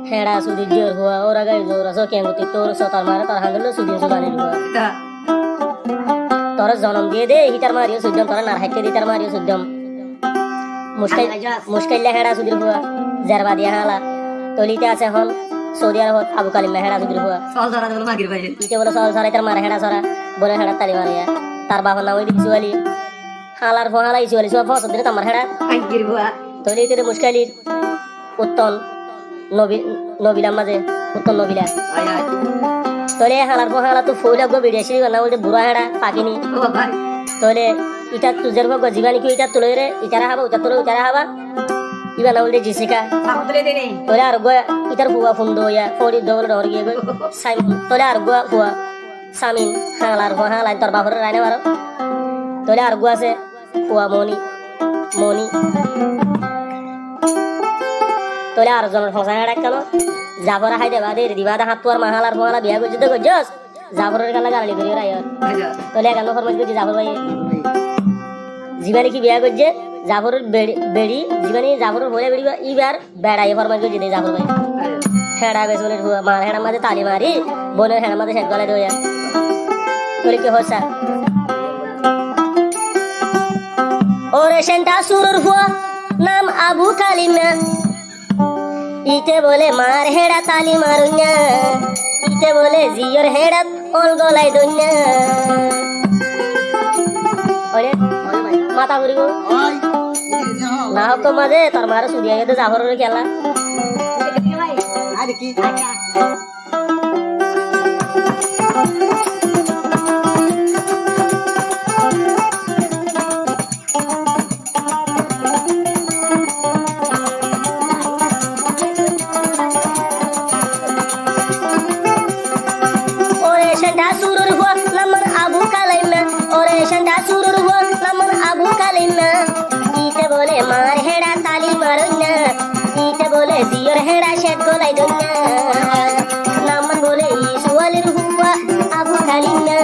হেড়া সুদি জোর হুয়া ওরা গাই জোর আসো কেঙ্গুতি তোর সতার মারে তার হাঙ্গলে সুদিন সুদানি হুয়া তোর জনম দিয়ে দে হিটার মারিও সুদ্দম তোর নার হাইতে দিতার মারিও সুদ্দম মুশকিল্লা হেড়া সুদির হুয়া জারবা দিয়া হালা তলিতে আছে এখন সৌদি আরব আবু কালিম হেড়া সুদির হুয়া সল ধরা দেবো মাগির ভাই ইতে বলে সল ধরা তার মারে হেড়া সরা বলে হেড়া তালি মারিয়া তার বাবার নাম ওই দিছুয়ালি হালার ফহালা ইছুয়ালি সব ফসল দিলে তোমার হেড়া আঙ্গির হুয়া তলিতে মুশকিলির উত্তন নবিলাম মাঝে উত্তর নবিলা তোলে হালার পহালা তো ফুল গো বিদেশি না বলতে বুড়া হেড়া পাকিনি তোলে ইটা তুজের গো জীবানি কি ইটা তুলে রে ইটারা হাবা উটা তুলে উটারা হাবা ইবা না বলতে জিসিকা তোলে আর গো ইটার ফুয়া ফুন্দ ইয়া ফড়ি দৌল ডর গিয়ে গো সাইম তোলে আর গো ফুয়া সামিন হালার পহালা তোর বাপরে রাইনে মারো তোলে আর গো আছে ফুয়া মনি তোলে আর জনের ফসা হেড়া কেন জাফরা হাই দেবা দে দিবা দা হাত তোর মাহালার ফহালা বিয়া করছিস তো গজস জাফরের কালা গালি করি রাই তোলে কেন ফরমাইশ করছিস জাফর ভাই জীবানি কি বিয়া করছে জাফরের বেড়ি জীবানি জাফরের বলে বেড়ি ইবার বেড়াই ফরমাইশ করছিস জাফর ভাই হেড়া বেসনের মার হেড়ার মাঝে তালি মারি বোনের হেড়ার মাঝে শেষ গলায় দেয়া তোলে কি হসা ওরে সেন্টা সুরুর ফুয়া নাম আবু কালিমা ইতে বলে মার হেড়া তালি মারুন্যা ইতে বলে জিয়র হেড়া অল গলাই দন্যা ওরে মাথা ঘুরিব না হোক তো মাঝে তোর মারে সুদিয়া গেতে জাফরের খেলা জিয়র হেড়া শেট গলাই দন্যা নামান বলে ইসওয়ালের হুয়া আবু কালিমা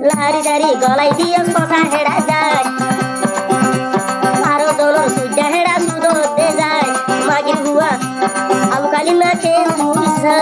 লাহারি সারি গলাই দিয়ে কথা হেড়া যায় আরো দলর সুজা হেড়া সুদতে যায় মাগির হুয়া আবু কালিমাকে তুলছে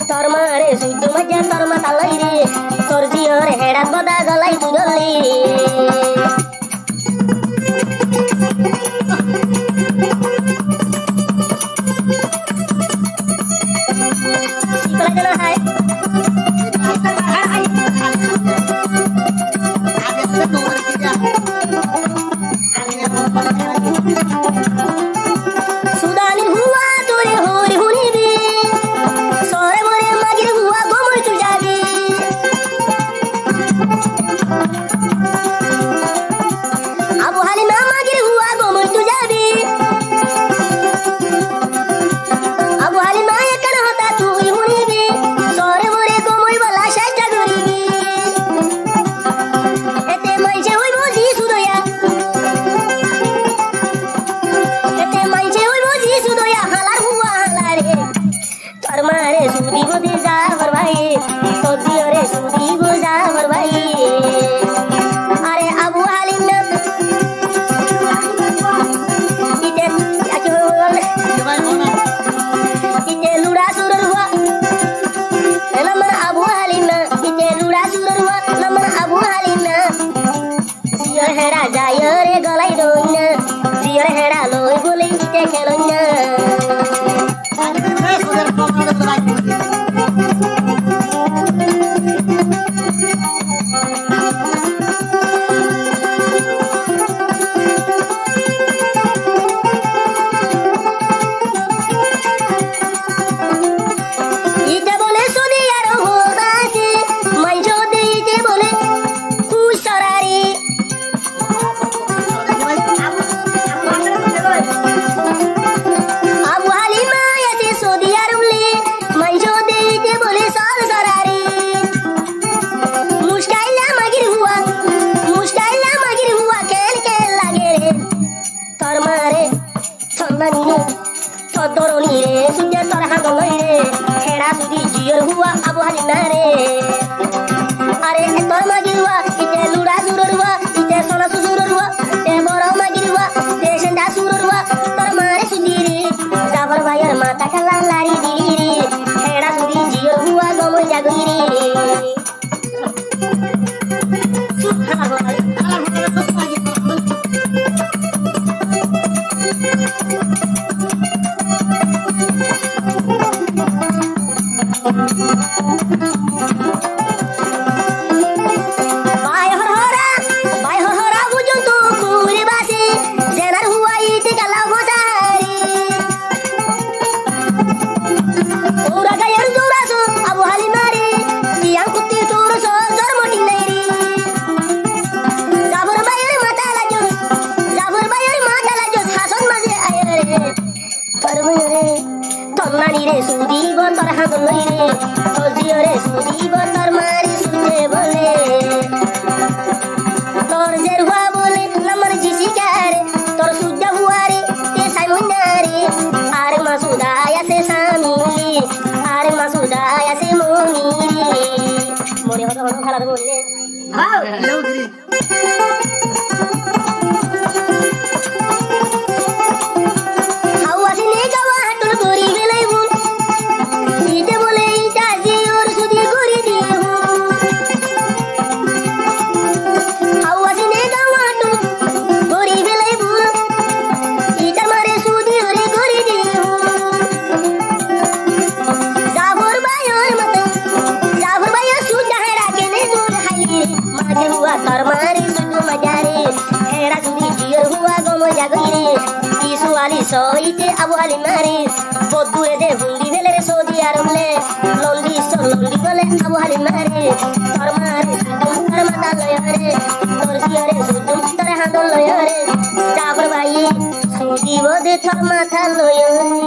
তোর মারে সুইদ মজা তোর মাথা লাই রে তোর জিয়র হেড়া বদা গলাই তুললি যায় রে গলাই রইনা জিয়র হেড়া লই বলে ইতে খেলইনা Abu Halimare are tor magirwa ite luda sururwa ite sona susururwa te boro magirwa te senda sururwa tor mare sudiri Jafar bhaiar mata kala lari diri hera sudi jior huwa gomo jagiri Sudi botar hagoloi re ojiyo re sudi botar mari suje bole tor jerwa bole namar jisi kare tor sujja huare te sai munare are masuda ya se samili are masuda ya se momiri more hodo hodo khala de bolle ha hello diri soite Abu Halimare bodure de hundi vele re Saudi Arable londi so londi vele Abu Halimare farmare tar mata loyare tor siare sudum tar handol loyare Jafar bhai sudi bode tar mata loyare